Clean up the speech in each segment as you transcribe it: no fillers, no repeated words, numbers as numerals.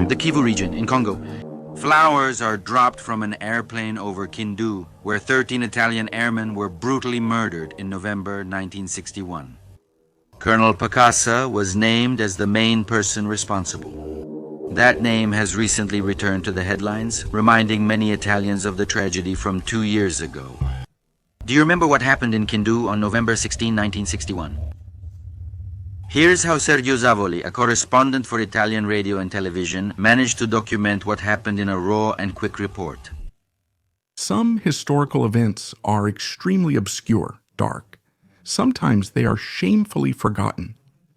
the Kivu region in Congo. Flowers are dropped from an airplane over Kindu, where 13 Italian airmen were brutally murdered in November 1961. Colonel Pacassa was named as the main person responsible. That name has recently returned to the headlines, reminding many Italians of the tragedy from 2 years ago. Do you remember what happened in Kindu on November 16, 1961? Here's how Sergio Zavoli, a correspondent for Italian radio and television, managed to document what happened in a raw and quick report. Some historical events are extremely obscure, dark. Sometimes they are shamefully forgotten.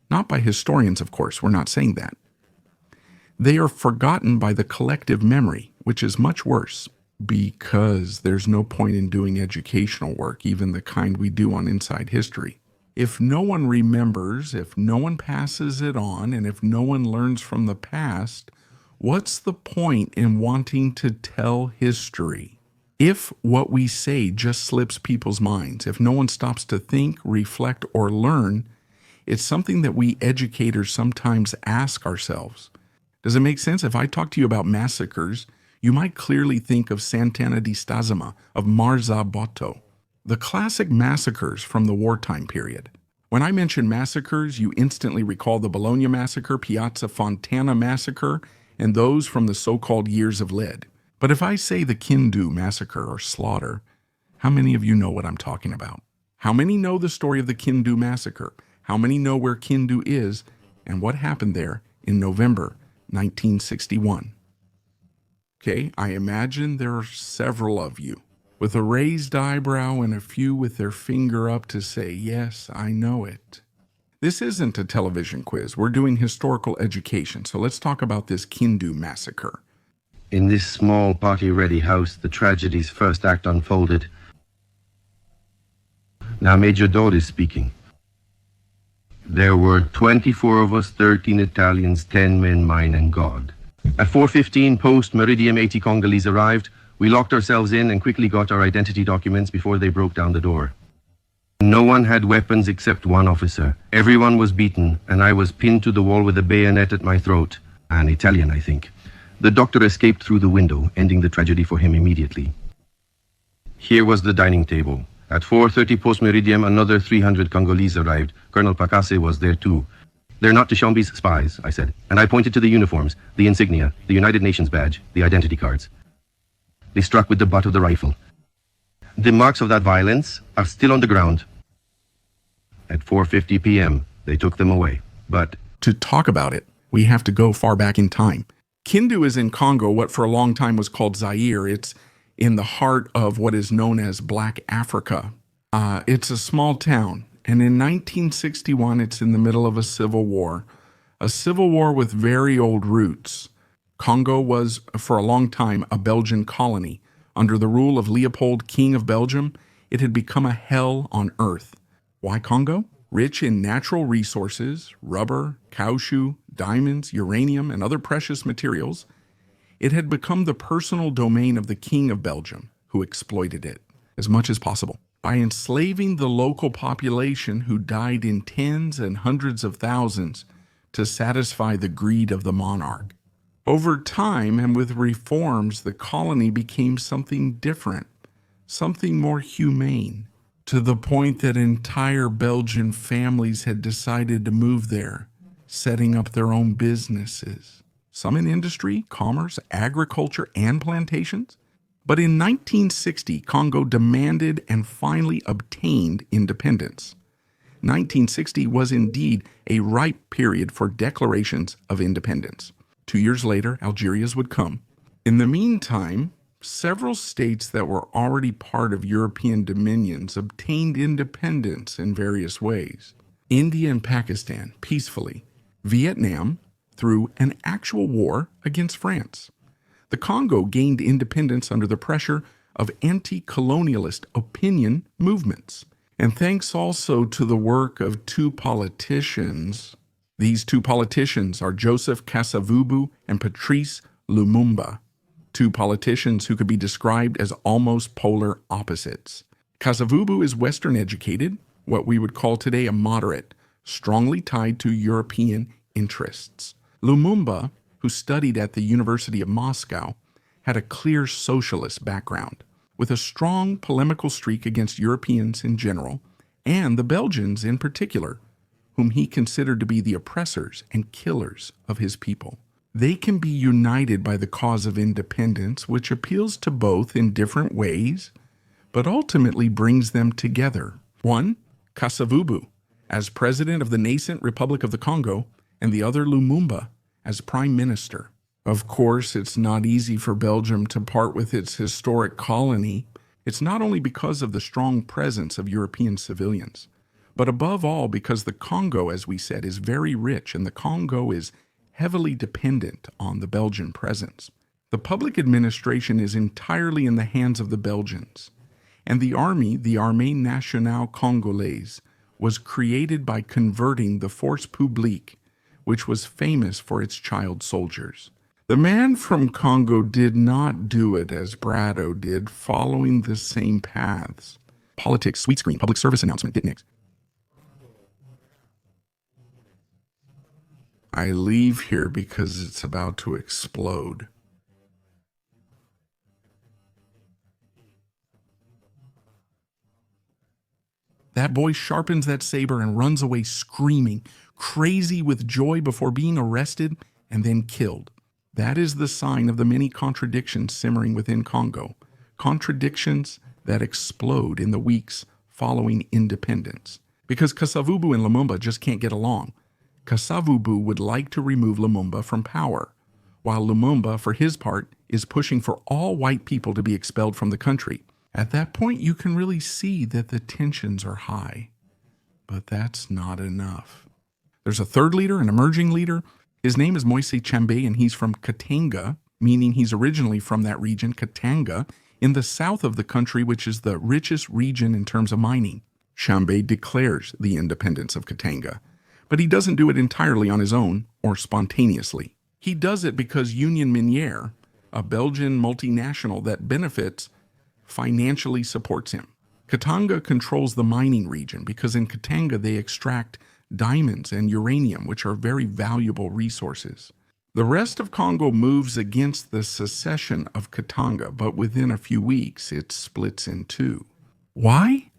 Not by historians, of course, we're not saying that. They are forgotten by the collective memory, which is much worse, because there's no point in doing educational work, even the kind we do on Inside History. If no one remembers, if no one passes it on, and if no one learns from the past, what's the point in wanting to tell history? If what we say just slips people's minds, if no one stops to think, reflect, or learn, it's something that we educators sometimes ask ourselves. Does it make sense? If I talk to you about massacres, you might clearly think of Sant'Anna di Stasima, of Marzabotto, the classic massacres from the wartime period. When I mention massacres, you instantly recall the Bologna Massacre, Piazza Fontana Massacre, and those from the so-called Years of Lead. But if I say the Kindu Massacre or slaughter, how many of you know what I'm talking about? How many know the story of the Kindu Massacre? How many know where Kindu is and what happened there in November 1961? Okay, I imagine there are several of you with a raised eyebrow and a few with their finger up to say, yes, I know it. This isn't a television quiz. We're doing historical education, so let's talk about this Kindu Massacre. In this small party-ready house, the tragedy's first act unfolded. Now Major Daud is speaking. There were 24 of us, 13 Italians, 10 men, mine, and God. At 4:15 post-Meridium, 80 Congolese arrived. We locked ourselves in and quickly got our identity documents before they broke down the door. No one had weapons except one officer. Everyone was beaten, and I was pinned to the wall with a bayonet at my throat. An Italian, I think. The doctor escaped through the window, ending the tragedy for him immediately. Here was the dining table. At 4:30 post-Meridium, another 300 Congolese arrived. Colonel Pacassa was there too. They're not Tshombi's spies, I said, and I pointed to the uniforms, the insignia, the United Nations badge, the identity cards. They struck with the butt of the rifle. The marks of that violence are still on the ground. At 4:50 p.m., they took them away, but... To talk about it, we have to go far back in time. Kindu is in Congo, what for a long time was called Zaire. It's in the heart of what is known as Black Africa. It's a small town, and in 1961, it's in the middle of a civil war with very old roots. Congo was, for a long time, a Belgian colony. Under the rule of Leopold, King of Belgium, it had become a hell on earth. Why Congo? Rich in natural resources, rubber, caoutchouc, diamonds, uranium, and other precious materials, it had become the personal domain of the King of Belgium, who exploited it as much as possible by enslaving the local population who died in tens and hundreds of thousands to satisfy the greed of the monarch. Over time and with reforms, the colony became something different, something more humane, to the point that entire Belgian families had decided to move there, setting up their own businesses, some in industry, commerce, agriculture, and plantations. But in 1960, Congo demanded and finally obtained independence. 1960 was indeed a ripe period for declarations of independence. 2 years later, Algeria's would come. In the meantime, several states that were already part of European dominions obtained independence in various ways. India and Pakistan, peacefully. Vietnam, through an actual war against France. The Congo gained independence under the pressure of anti-colonialist opinion movements. And thanks also to the work of two politicians. These two politicians are Joseph Kasavubu and Patrice Lumumba. Two politicians who could be described as almost polar opposites. Kasavubu is Western educated, what we would call today a moderate, strongly tied to European interests. Lumumba who studied at the University of Moscow, had a clear socialist background, with a strong polemical streak against Europeans in general, and the Belgians in particular, whom he considered to be the oppressors and killers of his people. They can be united by the cause of independence, which appeals to both in different ways, but ultimately brings them together. One, Kasavubu, as president of the nascent Republic of the Congo, and the other Lumumba as prime minister. Of course, it's not easy for Belgium to part with its historic colony. It's not only because of the strong presence of European civilians, but above all because the Congo, as we said, is very rich, and the Congo is heavily dependent on the Belgian presence. The public administration is entirely in the hands of the Belgians, and the army, the Armée Nationale Congolaise, was created by converting the Force Publique, which was famous for its child soldiers. The man from Congo did not do it as Brado did, following the same paths. Politics, sweet screen, public service announcement, didn't it? I leave here because it's about to explode. That boy sharpens that saber and runs away screaming, crazy with joy before being arrested and then killed. That is the sign of the many contradictions simmering within Congo, contradictions that explode in the weeks following independence. Because Kasavubu and Lumumba just can't get along. Kasavubu would like to remove Lumumba from power, while Lumumba, for his part, is pushing for all white people to be expelled from the country. At that point, you can really see that the tensions are high. But that's not enough. There's a third leader, an emerging leader. His name is Moise Chambe, and he's from Katanga, meaning he's originally from that region, Katanga, in the south of the country, which is the richest region in terms of mining. Chambe declares the independence of Katanga, but he doesn't do it entirely on his own or spontaneously. He does it because Union Minière, a Belgian multinational that benefits, financially supports him. Katanga controls the mining region because in Katanga they extract diamonds and uranium, which are very valuable resources. The rest of Congo moves against the secession of Katanga, but within a few weeks it splits in two. Why?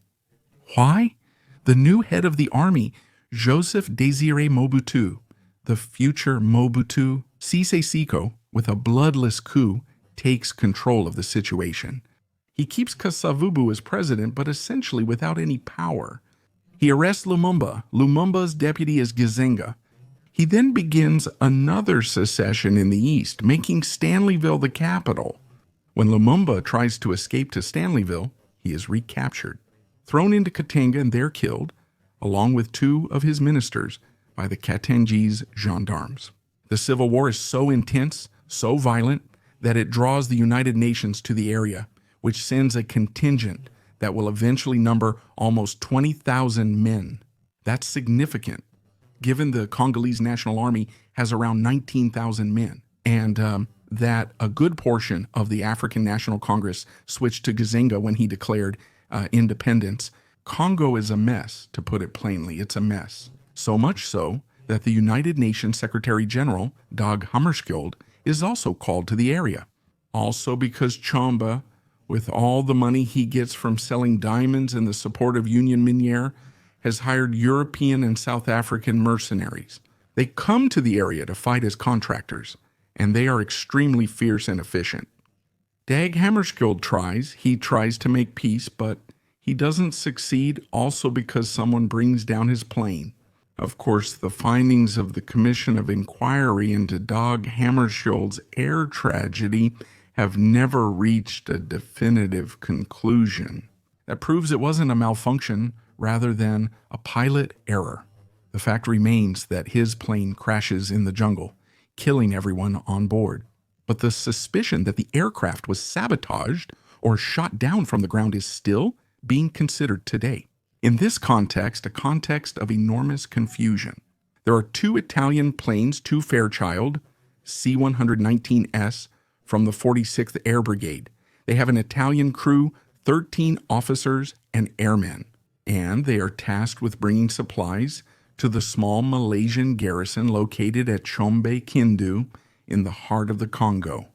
Why? The new head of the army, Joseph Désiré Mobutu, the future Mobutu Sese Seko, with a bloodless coup, takes control of the situation. He keeps Kasavubu as president, but essentially without any power. He arrests Lumumba. Lumumba's deputy is Gizenga. He then begins another secession in the east, making Stanleyville the capital. When Lumumba tries to escape to Stanleyville, he is recaptured, thrown into Katanga, and there killed, along with two of his ministers, by the Katangese gendarmes. The civil war is so intense, so violent, that it draws the United Nations to the area, which sends a contingent that will eventually number almost 20,000 men. That's significant, given the Congolese National Army has around 19,000 men, and that a good portion of the African National Congress switched to Gizenga when he declared independence. Congo is a mess, to put it plainly. It's a mess. So much so that the United Nations Secretary General, Dag Hammarskjöld, is also called to the area. Also because Chamba, with all the money he gets from selling diamonds and the support of Union Minière, has hired European and South African mercenaries. They come to the area to fight as contractors, and they are extremely fierce and efficient. Dag Hammarskjöld tries to make peace, but he doesn't succeed, also because someone brings down his plane. Of course, the findings of the Commission of Inquiry into Dag Hammarskjöld's air tragedy have never reached a definitive conclusion. That proves it wasn't a malfunction rather than a pilot error. The fact remains that his plane crashes in the jungle, killing everyone on board. But the suspicion that the aircraft was sabotaged or shot down from the ground is still being considered today. In this context, a context of enormous confusion, there are two Italian planes, two Fairchild C-119S from the 46th Air Brigade. They have an Italian crew, 13 officers and airmen, and they are tasked with bringing supplies to the small Malaysian garrison located at Chombe Kindu in the heart of the Congo.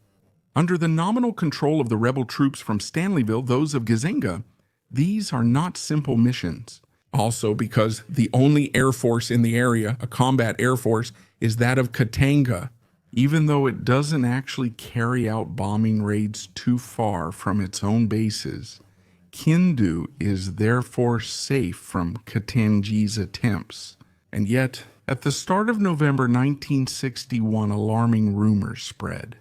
Under the nominal control of the rebel troops from Stanleyville, those of Gizenga, these are not simple missions. Also because the only air force in the area, a combat air force, is that of Katanga, even though it doesn't actually carry out bombing raids too far from its own bases. Kindu is therefore safe from Katangi's attempts. And yet, at the start of November 1961, alarming rumors spread.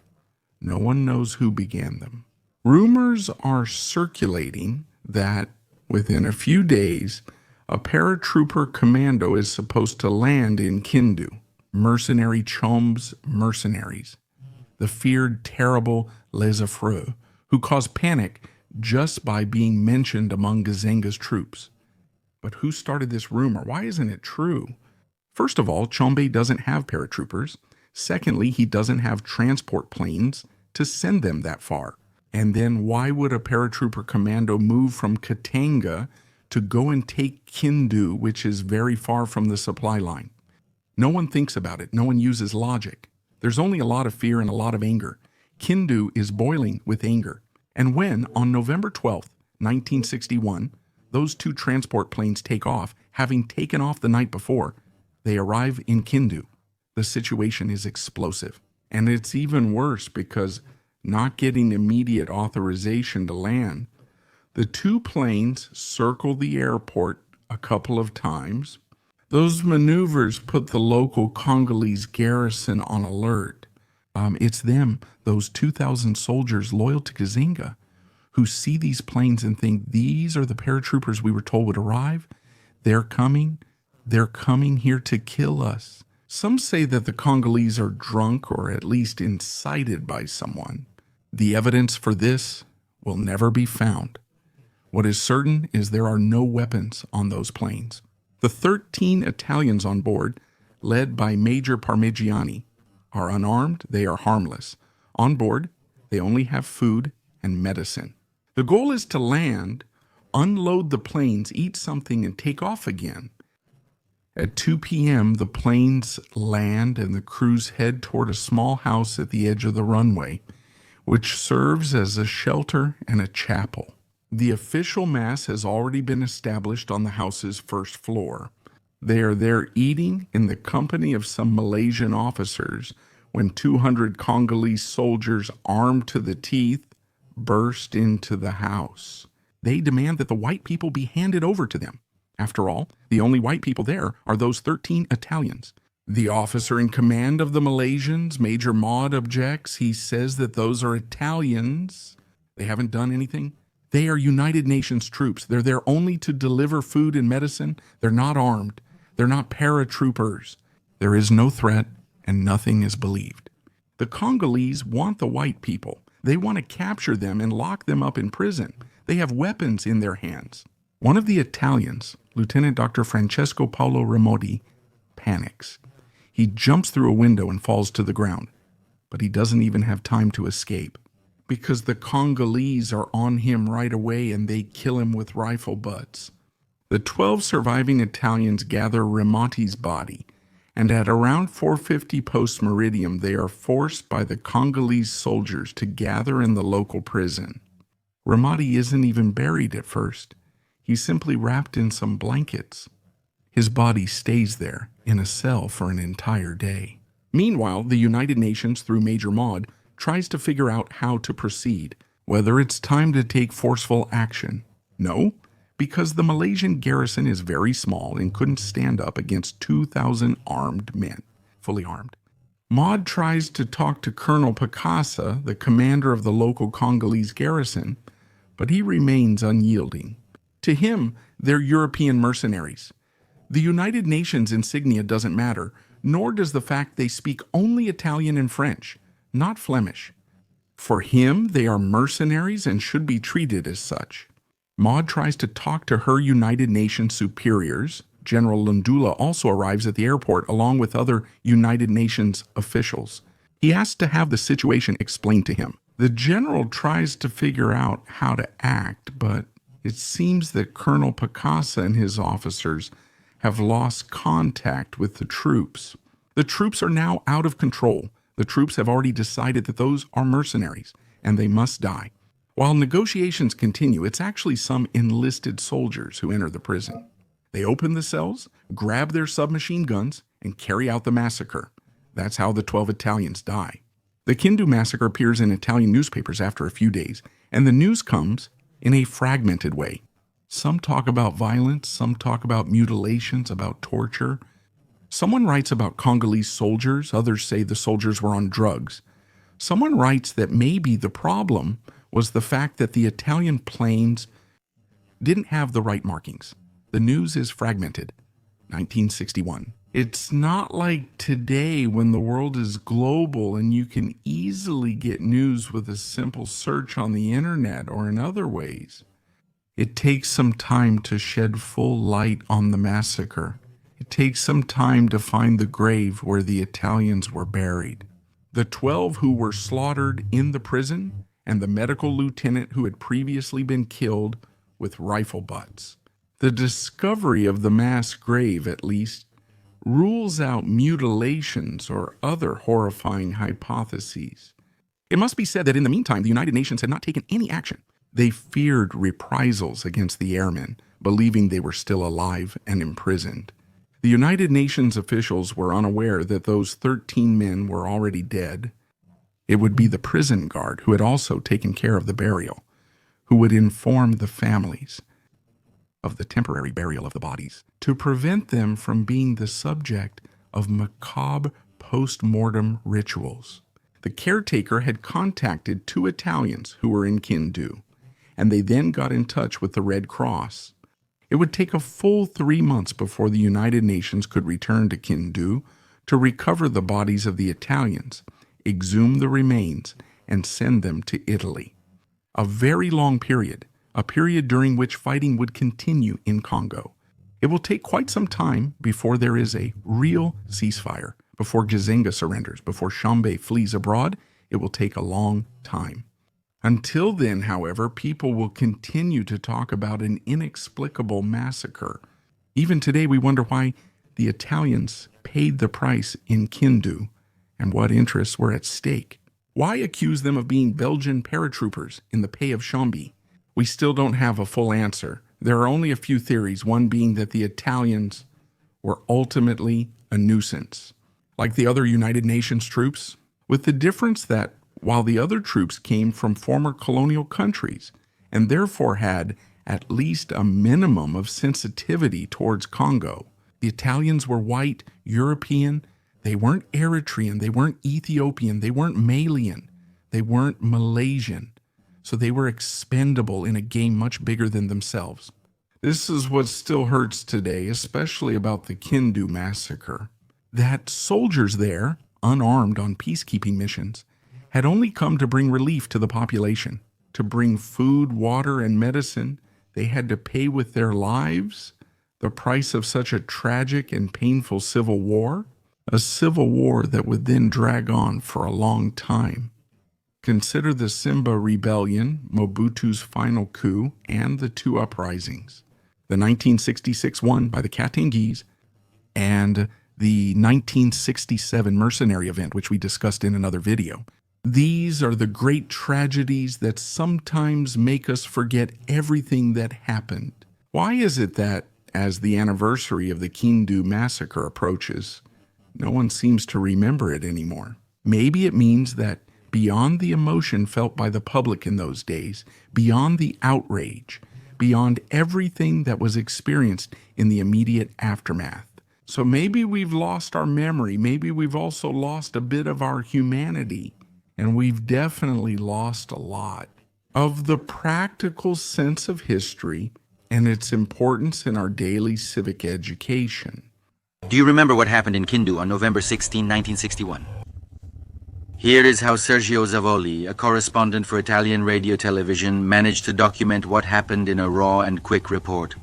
No one knows who began them. Rumors are circulating that within a few days, a paratrooper commando is supposed to land in Kindu. Mercenary Chom's mercenaries, the feared terrible Les Affreux, who caused panic just by being mentioned among Gizenga's troops. But who started this rumor? Why isn't it true? First of all, Chombe doesn't have paratroopers. Secondly, he doesn't have transport planes to send them that far. And then why would a paratrooper commando move from Katanga to go and take Kindu, which is very far from the supply line? No one thinks about it. No one uses logic. There's only a lot of fear and a lot of anger. Kindu is boiling with anger. And when, on November 12th, 1961, those two transport planes take off, having taken off the night before, they arrive in Kindu. The situation is explosive. And it's even worse because not getting immediate authorization to land, the two planes circle the airport a couple of times. Those maneuvers put the local Congolese garrison on alert. It's them, those 2,000 soldiers loyal to Gizenga, who see these planes and think, these are the paratroopers we were told would arrive. They're coming here to kill us. Some say that the Congolese are drunk or at least incited by someone. The evidence for this will never be found. What is certain is there are no weapons on those planes. The 13 Italians on board, led by Major Parmigiani, are unarmed, they are harmless. On board, they only have food and medicine. The goal is to land, unload the planes, eat something, and take off again. At 2 p.m., the planes land and the crews head toward a small house at the edge of the runway, which serves as a shelter and a chapel. The official mass has already been established on the house's first floor. They are there eating in the company of some Malaysian officers when 200 Congolese soldiers armed to the teeth burst into the house. They demand that the white people be handed over to them. After all, the only white people there are those 13 Italians. The officer in command of the Malaysians, Major Maud, objects. He says that those are Italians. They haven't done anything. They are United Nations troops. They're there only to deliver food and medicine. They're not armed. They're not paratroopers. There is no threat, and nothing is believed. The Congolese want the white people. They want to capture them and lock them up in prison. They have weapons in their hands. One of the Italians, Lieutenant Dr. Francesco Paolo Ramotti, panics. He jumps through a window and falls to the ground, but he doesn't even have time to escape because the Congolese are on him right away and they kill him with rifle butts. The 12 surviving Italians gather Ramotti's body, and at around 4:50 post-meridium, they are forced by the Congolese soldiers to gather in the local prison. Ramotti isn't even buried at first. He's simply wrapped in some blankets. His body stays there in a cell for an entire day. Meanwhile, the United Nations, through Major Maud, tries to figure out how to proceed, whether it's time to take forceful action. No, because the Malaysian garrison is very small and couldn't stand up against 2,000 armed men, fully armed. Maud tries to talk to Colonel Picasa, the commander of the local Congolese garrison, but he remains unyielding. To him, they're European mercenaries. The United Nations insignia doesn't matter, nor does the fact they speak only Italian and French, not Flemish. For him, they are mercenaries and should be treated as such. Maud tries to talk to her United Nations superiors. General Lundula also arrives at the airport along with other United Nations officials. He asks to have the situation explained to him. The general tries to figure out how to act, but it seems that Colonel Picasa and his officers have lost contact with the troops. The troops are now out of control. The troops have already decided that those are mercenaries, and they must die. While negotiations continue, it's actually some enlisted soldiers who enter the prison. They open the cells, grab their submachine guns, and carry out the massacre. That's how the 12 Italians die. The Kindu Massacre appears in Italian newspapers after a few days, and the news comes in a fragmented way. Some talk about violence, some talk about mutilations, about torture. Someone writes about Congolese soldiers, others say the soldiers were on drugs. Someone writes that maybe the problem was the fact that the Italian planes didn't have the right markings. The news is fragmented. 1961. It's not like today when the world is global and you can easily get news with a simple search on the internet or in other ways. It takes some time to shed full light on the massacre. It takes some time to find the grave where the Italians were buried. The 12 who were slaughtered in the prison and the medical lieutenant who had previously been killed with rifle butts. The discovery of the mass grave, at least, rules out mutilations or other horrifying hypotheses. It must be said that in the meantime, the United Nations had not taken any action. They feared reprisals against the Airmen, believing they were still alive and imprisoned. The United Nations officials were unaware that those 13 men were already dead. It would be the prison guard who had also taken care of the burial, who would inform the families of the temporary burial of the bodies to prevent them from being the subject of macabre post-mortem rituals. The caretaker had contacted 2 Italians who were in Kindu, and they then got in touch with the Red Cross. It would take a full 3 months before the United Nations could return to Kindu to recover the bodies of the Italians, exhume the remains, and send them to Italy. A very long period, a period during which fighting would continue in Congo. It will take quite some time before there is a real ceasefire, before Gizenga surrenders, before Shambe flees abroad. It will take a long time. Until then, however, people will continue to talk about an inexplicable massacre. Even today, we wonder why the Italians paid the price in Kindu and what interests were at stake. Why accuse them of being Belgian paratroopers in the pay of Shambe? We still don't have a full answer. There are only a few theories, one being that the Italians were ultimately a nuisance, like the other United Nations troops, with the difference that while the other troops came from former colonial countries and therefore had at least a minimum of sensitivity towards Congo, the Italians were white, European. They weren't Eritrean, they weren't Ethiopian, they weren't Malian, they weren't Malaysian. So they were expendable in a game much bigger than themselves. This is what still hurts today, especially about the Kindu Massacre. That soldiers there, unarmed on peacekeeping missions, had only come to bring relief to the population. To bring food, water, and medicine, they had to pay with their lives the price of such a tragic and painful civil war, a civil war that would then drag on for a long time. Consider the Simba Rebellion, Mobutu's final coup, and the 2 uprisings. The 1966 one by the Katangese and the 1967 mercenary event, which we discussed in another video. These are the great tragedies that sometimes make us forget everything that happened. Why is it that, as the anniversary of the Kindu Massacre approaches, no one seems to remember it anymore? Maybe it means that beyond the emotion felt by the public in those days, beyond the outrage, beyond everything that was experienced in the immediate aftermath. So maybe we've lost our memory, maybe we've also lost a bit of our humanity, and we've definitely lost a lot of the practical sense of history and its importance in our daily civic education. Do you remember what happened in Kindu on November 16, 1961? Here is how Sergio Zavoli, a correspondent for Italian radio television, managed to document what happened in a raw and quick report.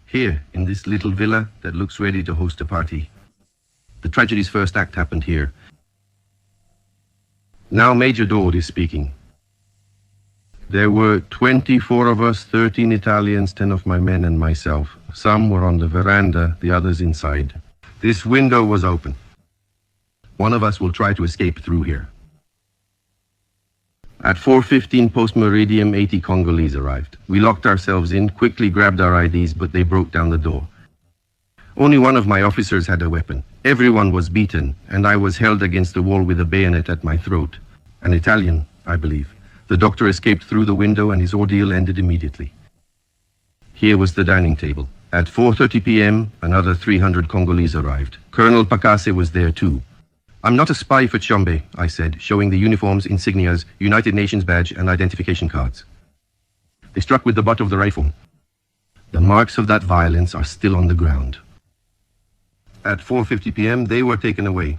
Here, in this little villa that looks ready to host a party. The tragedy's first act happened here. Now Major Daud is speaking. There were 24 of us, 13 Italians, 10 of my men and myself. Some were on the veranda, the others inside. This window was open. One of us will try to escape through here. At 4:15 post-meridium, 80 Congolese arrived. We locked ourselves in, quickly grabbed our IDs, but they broke down the door. Only one of my officers had a weapon. Everyone was beaten, and I was held against the wall with a bayonet at my throat. An Italian, I believe. The doctor escaped through the window, and his ordeal ended immediately. Here was the dining table. At 4:30 p.m., another 300 Congolese arrived. Colonel Pakase was there too. "I'm not a spy for Tshombe," I said, showing the uniforms, insignias, United Nations badge, and identification cards. They struck with the butt of the rifle. The marks of that violence are still on the ground. At 4:50 p.m., they were taken away.